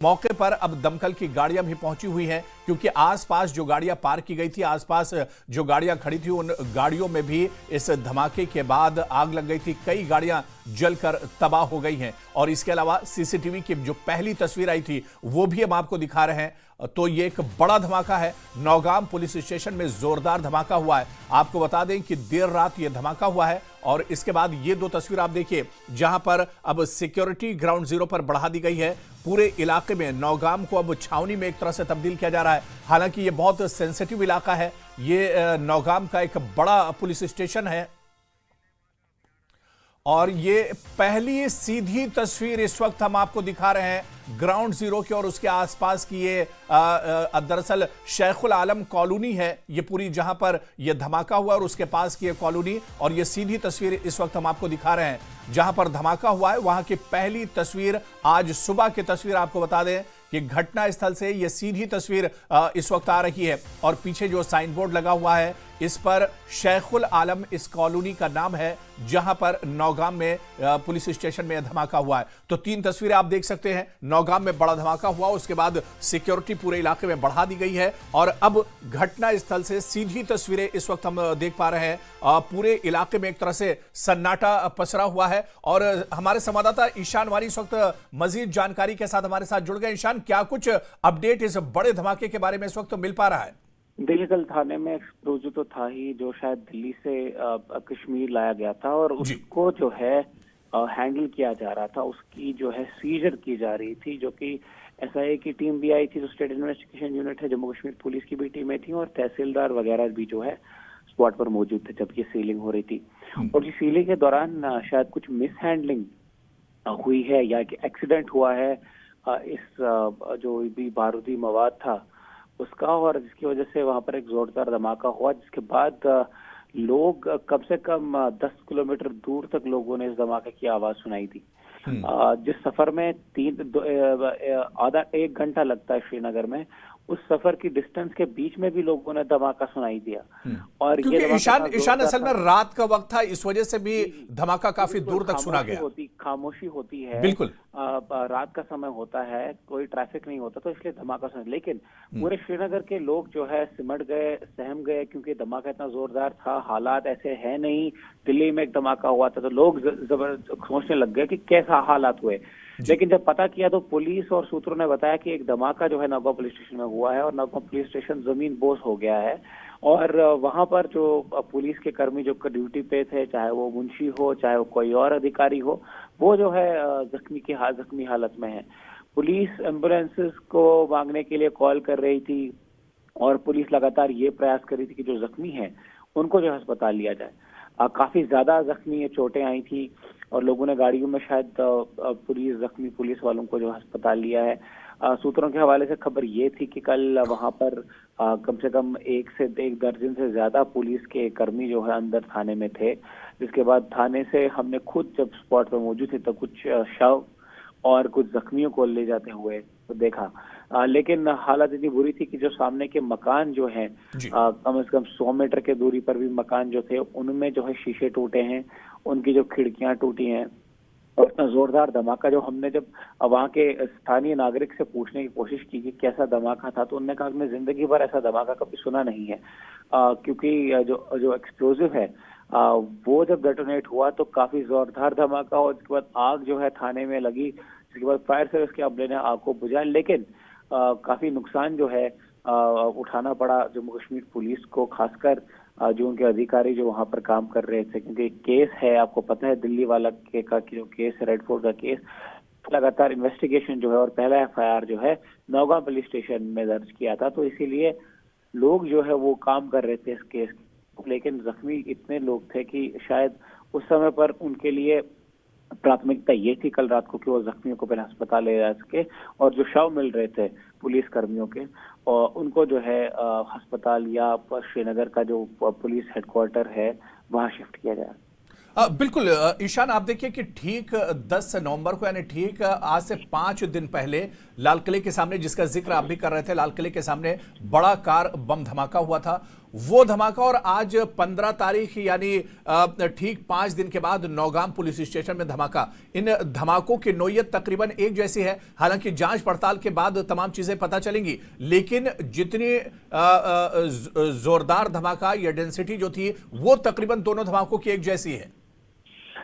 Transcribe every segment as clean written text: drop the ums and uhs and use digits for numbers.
मौके पर अब दमकल की गाड़ियां भी पहुंची हुई हैं, क्योंकि आसपास जो गाड़ियां पार्क की गई थी, आसपास जो गाड़ियां खड़ी थी, उन गाड़ियों में भी इस धमाके के बाद आग लग गई थी। कई गाड़ियां जलकर तबाह हो गई हैं। और इसके अलावा सीसीटीवी की जो पहली तस्वीर आई थी वो भी हम आपको दिखा रहे हैं। तो ये एक बड़ा धमाका है। नौगाम पुलिस स्टेशन में जोरदार धमाका हुआ है। आपको बता दें कि देर रात ये धमाका हुआ है और इसके बाद ये दो तस्वीर आप देखिए, जहां पर अब सिक्योरिटी ग्राउंड जीरो पर बढ़ा दी गई है। पूरे इलाके में नौगाम को अब छावनी में एक तरह से तब्दील किया जा रहा है। हालांकि ये बहुत सेंसिटिव इलाका है। ये नौगाम का एक बड़ा पुलिस स्टेशन है और ये पहली सीधी तस्वीर इस वक्त हम आपको दिखा रहे हैं ग्राउंड जीरो की और उसके आसपास की। ये दरअसल शेखुल आलम कॉलोनी है, ये पूरी जहां पर यह धमाका हुआ और उसके पास की ये कॉलोनी। और ये सीधी तस्वीर इस वक्त हम आपको दिखा रहे हैं जहां पर धमाका हुआ है। वहां की पहली तस्वीर आज सुबह की तस्वीर आपको बता दें कि घटना स्थल से यह सीधी तस्वीर इस वक्त आ रही है। और पीछे जो साइन बोर्ड लगा हुआ है इस पर शेखुल आलम इस कॉलोनी का नाम है, जहां पर नौगाम में पुलिस स्टेशन में धमाका हुआ है। तो तीन तस्वीरें आप देख सकते हैं। नौगाम में बड़ा धमाका हुआ, उसके बाद सिक्योरिटी पूरे इलाके में बढ़ा दी गई है और अब घटना स्थल से सीधी तस्वीरें इस वक्त हम देख पा रहे हैं। पूरे इलाके में एक तरह से सन्नाटा पसरा हुआ है और हमारे संवाददाता ईशान वारी इस वक्त मजीद जानकारी के साथ हमारे साथ जुड़ गए। ईशान, क्या कुछ अपडेट इस बड़े धमाके के बारे में इस वक्त मिल पा रहा है? दिल्लीगल थाने में एक्सप्लोजिव तो था ही, जो शायद दिल्ली से कश्मीर लाया गया था और उसको जो है हैंडल किया जा रहा था। उसकी जो है सीजर की जा रही थी, जो कि एसआईए की टीम भी आई थी, जो स्टेट इन्वेस्टिगेशन यूनिट है, जम्मू कश्मीर पुलिस की भी टीमें थी और तहसीलदार वगैरह भी जो है स्पॉट पर मौजूद थे जब ये सीलिंग हो रही थी। और इस सीलिंग के दौरान शायद कुछ मिस हैंडलिंग हुई है या कि एक्सीडेंट हुआ है इस जो भी बारूदी मवाद था उसका, और जिसकी वजह से वहां पर एक जोरदार धमाका हुआ, जिसके बाद लोग कम से कम 10 किलोमीटर दूर तक लोगों ने इस धमाके की आवाज सुनाई थी। जिस सफर में आधा एक घंटा लगता है श्रीनगर में, उस सफर की डिस्टेंस के बीच में भी लोगों ने धमाका सुनाई दिया। और ये ईशान असल में रात का वक्त था, इस वजह से भी धमाका काफी दूर तक सुना गया। खामोशी होती है, बिल्कुल रात का समय होता है, कोई ट्रैफिक नहीं होता, तो इसलिए धमाका सुना। लेकिन पूरे श्रीनगर के लोग जो है सिमट गए, सहम गए, क्योंकि धमाका इतना जोरदार था। हालात ऐसे है नहीं, दिल्ली में एक धमाका हुआ था तो लोग जबरदस्त सोचने लग गए कि कैसा हालात हुए। लेकिन जब पता किया तो पुलिस और सूत्रों ने बताया कि एक धमाका जो है नौगांव पुलिस स्टेशन में हुआ है और नौगांव पुलिस स्टेशन जमीन बोस हो गया है। और वहां पर जो पुलिस के कर्मी जो ड्यूटी पे थे, चाहे वो मुंशी हो चाहे वो कोई और अधिकारी हो, वो जो है जख्मी हालत में है। पुलिस एम्बुलेंसेस को मांगने के लिए कॉल कर रही थी और पुलिस लगातार ये प्रयास कर रही थी कि जो जख्मी हैं उनको जो अस्पताल लिया जाए। काफी ज्यादा जख्मी चोटें आई थी और लोगों ने गाड़ियों में शायद जख्मी पुलिस वालों को जो अस्पताल लिया है। सूत्रों के हवाले से खबर ये थी कि कल वहां पर कम से कम एक दर्जन से ज्यादा पुलिस के कर्मी जो है अंदर थाने में थे। जिसके बाद थाने से हमने खुद जब स्पॉट पर मौजूद थे तो कुछ शव और कुछ जख्मियों को ले जाते हुए तो देखा। लेकिन हालत इतनी बुरी थी कि जो सामने के मकान जो हैं, कम से कम 100 मीटर के दूरी पर भी मकान जो थे उनमें जो है शीशे टूटे हैं, उनकी जो खिड़कियां टूटी हैं। और इतना जोरदार धमाका, जो हमने जब वहाँ के स्थानीय नागरिक से पूछने की कोशिश की कि कैसा धमाका था, तो उन्होंने कहा हमने जिंदगी भर ऐसा धमाका कभी सुना नहीं है। क्योंकि जो एक्सप्लोजिव है वो जब डेटोनेट हुआ तो काफी जोरदार धमाका और उसके बाद आग जो है थाने में लगी, जिसके बाद फायर सर्विस के अमले ने आग को बुझाया। लेकिन काफी नुकसान जो है उठाना पड़ा जम्मू कश्मीर पुलिस को, खासकर जो उनके अधिकारी जो वहां पर काम कर रहे थे, क्योंकि केस है, आपको पता है दिल्ली वाला का जो केस है, रेड फोर्ट का केस, लगातार इन्वेस्टिगेशन जो है और पहला एफआईआर जो है नौगांव पुलिस स्टेशन में दर्ज किया था। तो इसीलिए लोग जो है वो काम कर रहे थे इस केस, लेकिन जख्मी इतने लोग थे कि शायद उस समय पर उनके लिए प्राथमिकता ये थी कल रात को कि वो जख्मियों को पहले अस्पताल ले जा सके और जो शव मिल रहे थे पुलिस कर्मियों के और उनको जो है अस्पताल या श्रीनगर का जो पुलिस हेडक्वार्टर है वहां शिफ्ट किया जाए। बिल्कुल ईशान, आप देखिए कि ठीक 10 नवंबर को, यानी ठीक आज से 5 दिन पहले लाल किले के सामने, जिसका जिक्र आप भी कर रहे थे, लाल किले के सामने बड़ा कार बम धमाका हुआ था वो धमाका और आज 15 तारीख यानी ठीक 5 दिन के बाद नौगाम पुलिस स्टेशन में धमाका, इन धमाकों की नोयत तकरीबन एक जैसी है। हालांकि जांच पड़ताल के बाद तमाम चीजें पता चलेंगी, लेकिन जितनी जोरदार धमाका या डेंसिटी जो थी वो तकरीबन दोनों धमाकों की एक जैसी है।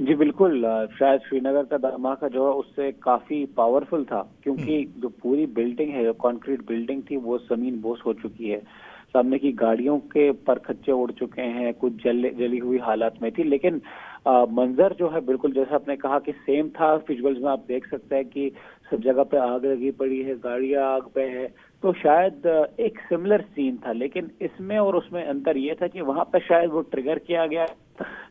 जी बिल्कुल, शायद श्रीनगर का धमाका जो है उससे काफी पावरफुल था, क्योंकि जो पूरी बिल्डिंग है, कंक्रीट बिल्डिंग थी, वो जमीन बोस हो चुकी है। सामने की गाड़ियों के परखच्चे उड़ चुके हैं, कुछ जली हुई हालत में थी। लेकिन मंजर जो है बिल्कुल जैसा आपने कहा कि सेम था। विजुअल्स में आप देख सकते हैं कि सब जगह पे आग लगी पड़ी है, गाड़ियां आग पे है। तो शायद एक सिमिलर सीन था, लेकिन इसमें और उसमें अंतर ये था कि वहां पे शायद वो ट्रिगर किया गया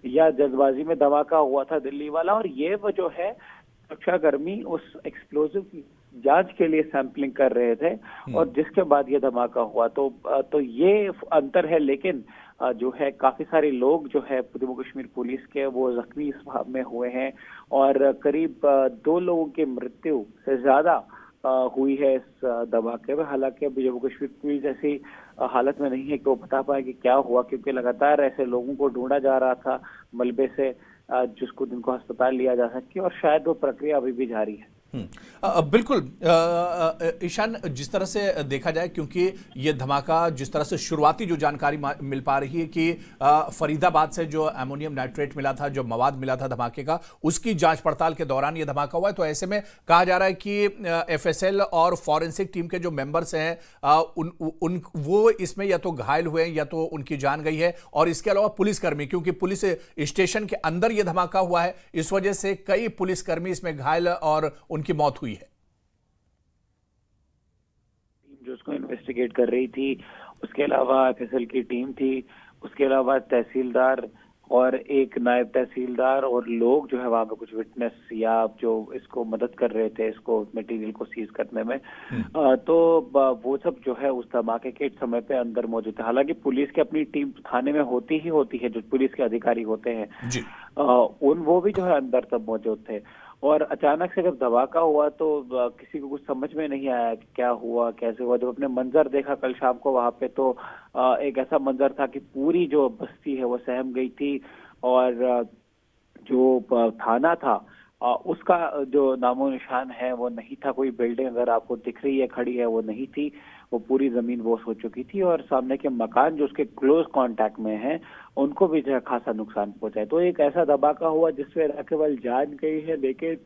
या जल्दबाजी में धमाका हुआ था दिल्ली वाला, और ये वो जो है सुरक्षाकर्मी उस एक्सप्लोजिव की जांच के लिए सैंपलिंग कर रहे थे और जिसके बाद ये धमाका हुआ। तो ये अंतर है। लेकिन जो है काफी सारे लोग जो है जम्मू कश्मीर पुलिस के वो जख्मी इस भाव में हुए हैं और करीब 2 लोगों की मृत्यु से ज्यादा हुई है इस धमाके में। हालांकि अभी जम्मू कश्मीर पुलिस ऐसी हालत में नहीं है कि वो बता पाए कि क्या हुआ, क्योंकि लगातार ऐसे लोगों को ढूंढा जा रहा था मलबे से, जिनको अस्पताल लिया जा सके, और शायद वो प्रक्रिया अभी भी जारी है। बिल्कुल ईशान, जिस तरह से देखा जाए, क्योंकि ये धमाका जिस तरह से शुरुआती जो जानकारी मिल पा रही है कि फरीदाबाद से जो अमोनियम नाइट्रेट मिला था, जो मवाद मिला था धमाके का, उसकी जांच पड़ताल के दौरान ये धमाका हुआ है। तो ऐसे में कहा जा रहा है कि एफएसएल और फॉरेंसिक टीम के जो मेंबर्स हैं वो इसमें या तो घायल हुए हैं या तो उनकी जान गई है, और इसके अलावा पुलिसकर्मी, क्योंकि पुलिस स्टेशन के अंदर ये धमाका हुआ है, इस वजह से कई पुलिसकर्मी इसमें घायल और उनकी मौत हुई है। जो उसको इन्वेस्टिगेट कर रही थी, उसके अलावा एफएसएल की टीम थी, उसके अलावा तहसीलदार और एक नायब तहसीलदार और लोग जो है वहां पे कुछ विटनेस या जो इसको मदद कर रहे थे, इसको मटेरियल को सीज करने में, तो वो सब जो है उस धमाके के समय पे अंदर मौजूद थे। हालांकि पुलिस की अपनी टीम थाने में होती है, जो पुलिस के अधिकारी होते हैं जी। वो भी जो है अंदर तब मौजूद थे। और अचानक से जब धमाका हुआ तो किसी को कुछ समझ में नहीं आया कि क्या हुआ, कैसे हुआ। जब अपने मंजर देखा कल शाम को वहां पे, तो एक ऐसा मंजर था कि पूरी जो बस्ती है वो सहम गई थी, और जो थाना था उसका जो नामो निशान है वो नहीं था। कोई बिल्डिंग अगर आपको दिख रही है खड़ी है, वो नहीं थी, वो पूरी जमीन बोस हो चुकी थी, और सामने के मकान जो उसके क्लोज कांटेक्ट में हैं उनको भी जो है खासा नुकसान पहुंचा है। तो एक ऐसा धमाका हुआ जिसमें न केवल जान गई है, लेकिन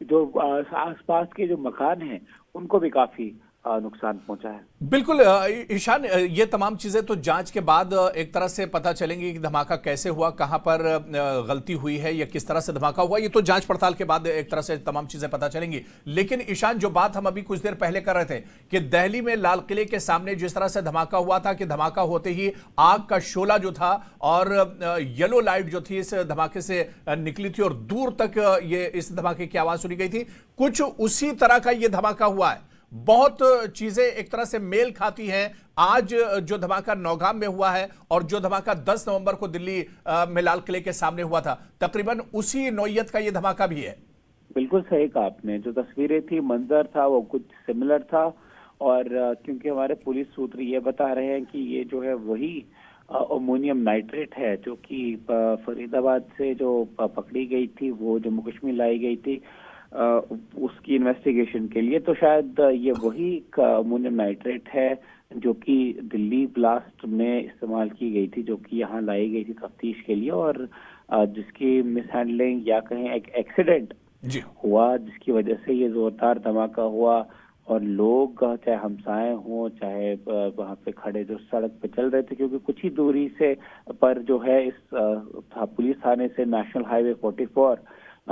जो आसपास के जो मकान हैं उनको भी काफी नुकसान पहुंचा है। बिल्कुल ईशान, ये तमाम चीजें तो जांच के बाद एक तरह से पता चलेंगी कि धमाका कैसे हुआ, कहां पर गलती हुई है या किस तरह से धमाका हुआ। ये तो जांच पड़ताल के बाद एक तरह से तमाम चीजें पता चलेंगी। लेकिन ईशान, जो बात हम अभी कुछ देर पहले कर रहे थे कि दिल्ली में लाल किले के सामने जिस तरह से धमाका हुआ था कि धमाका होते ही आग का शोला जो था और येलो लाइट जो थी इस धमाके से निकली थी और दूर तक ये इस धमाके की आवाज सुनी गई थी, कुछ उसी तरह का ये धमाका हुआ है। बहुत चीजें एक तरह से मेल खाती हैं। आज जो धमाका नौगाम में हुआ है और जो धमाका 10 नवंबर को दिल्ली में लाल किले के सामने हुआ था, तकरीबन उसी नौयत का ये धमाका भी है। बिल्कुल सही कहा आपने। जो तस्वीरें थी, मंजर था, वो कुछ सिमिलर था। और क्योंकि हमारे पुलिस सूत्र ये बता रहे हैं कि ये जो है वही अमोनियम नाइट्रेट है जो कि फरीदाबाद से जो पकड़ी गई थी, वो जम्मू कश्मीर लाई गई थी उसकी इन्वेस्टिगेशन के लिए। तो शायद ये वही अमोनियम नाइट्रेट है जो कि दिल्ली ब्लास्ट में इस्तेमाल की गई थी, जो कि यहाँ लाई गई थी तफ्तीश के लिए, और जिसकी मिसहैंडलिंग या कहें एक एक्सीडेंट हुआ, जिसकी वजह से ये जोरदार धमाका हुआ। और लोग चाहे हमसाए हों, चाहे वहाँ पे खड़े जो सड़क पे चल रहे थे, क्योंकि कुछ ही दूरी से पर जो है इस पुलिस थाने से नेशनल हाईवे 44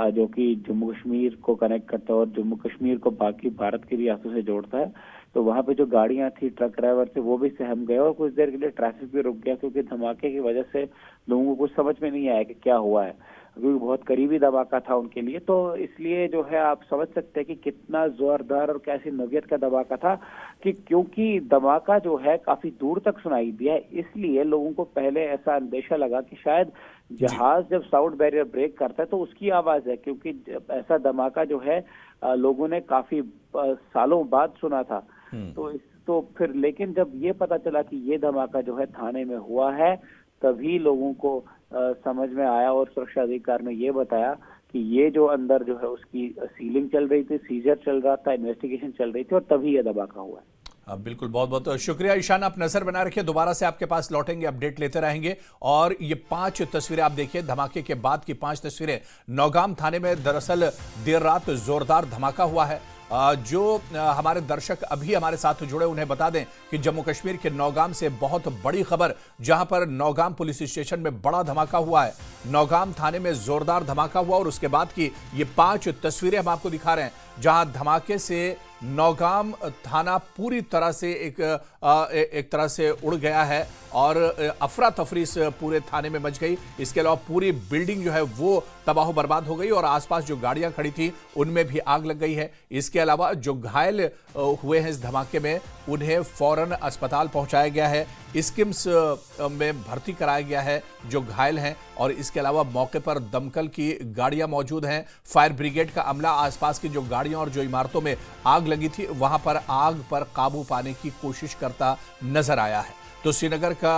जो कि जम्मू कश्मीर को कनेक्ट करता है और जम्मू कश्मीर को बाकी भारत की रियासतों से जोड़ता है, तो वहां पे जो गाड़ियां थी, ट्रक ड्राइवर थे, वो भी सहम गए और कुछ देर के लिए ट्रैफिक भी रुक गया, क्योंकि धमाके की वजह से लोगों को कुछ समझ में नहीं आया कि क्या हुआ है, क्योंकि बहुत करीबी धमाका था उनके लिए। तो इसलिए जो है आप समझ सकते हैं कि कितना जोरदार और कैसी नौयत का धमाका था, कि क्योंकि धमाका जो है काफी दूर तक सुनाई दिया है, इसलिए लोगों को पहले ऐसा अंदेशा लगा कि शायद जहाज जब साउंड बैरियर ब्रेक करता है तो उसकी आवाज है, क्योंकि ऐसा धमाका जो है लोगों ने काफी सालों बाद सुना था। तो तो फिर लेकिन जब ये पता चला कि ये धमाका जो है थाने में हुआ है, तभी लोगों को समझ में आया और सुरक्षा अधिकारी ने ये बताया कि ये जो अंदर जो है उसकी सीलिंग चल रही थी, सीजर चल रहा था, इन्वेस्टिगेशन चल रही थी और तभी ये धमाका हुआ है। बिल्कुल, बहुत बहुत शुक्रिया ईशान, आप नजर बना रखिए, दोबारा से आपके पास लौटेंगे, अपडेट लेते रहेंगे। और ये 5 तस्वीरें आप देखिए, धमाके के बाद की 5 तस्वीरें। नौगाम थाने में दरअसल देर रात जोरदार धमाका हुआ है। जो हमारे दर्शक अभी हमारे साथ जुड़े उन्हें बता दें कि जम्मू कश्मीर के नौगाम से बहुत बड़ी खबर, जहां पर नौगाम पुलिस स्टेशन में बड़ा धमाका हुआ है। नौगाम थाने में जोरदार धमाका हुआ और उसके बाद की ये 5 तस्वीरें हम आपको दिखा रहे हैं, जहां धमाके से नौगाम थाना पूरी तरह से एक तरह से उड़ गया है और अफरा तफरी इस पूरे थाने में मच गई। इसके अलावा पूरी बिल्डिंग जो है वो तबाह बर्बाद हो गई और आसपास जो गाड़ियां खड़ी थी उनमें भी आग लग गई है। इसके अलावा जो घायल हुए हैं इस धमाके में, उन्हें फौरन अस्पताल पहुंचाया गया है, स्किम्स में भर्ती कराया गया है जो घायल हैं। और इसके अलावा मौके पर दमकल की गाड़ियां मौजूद हैं, फायर ब्रिगेड का अमला आसपास की जो गाड़ियां और जो इमारतों में आग लगी थी वहां पर आग पर काबू पाने की कोशिश करता नजर आया है। तो श्रीनगर के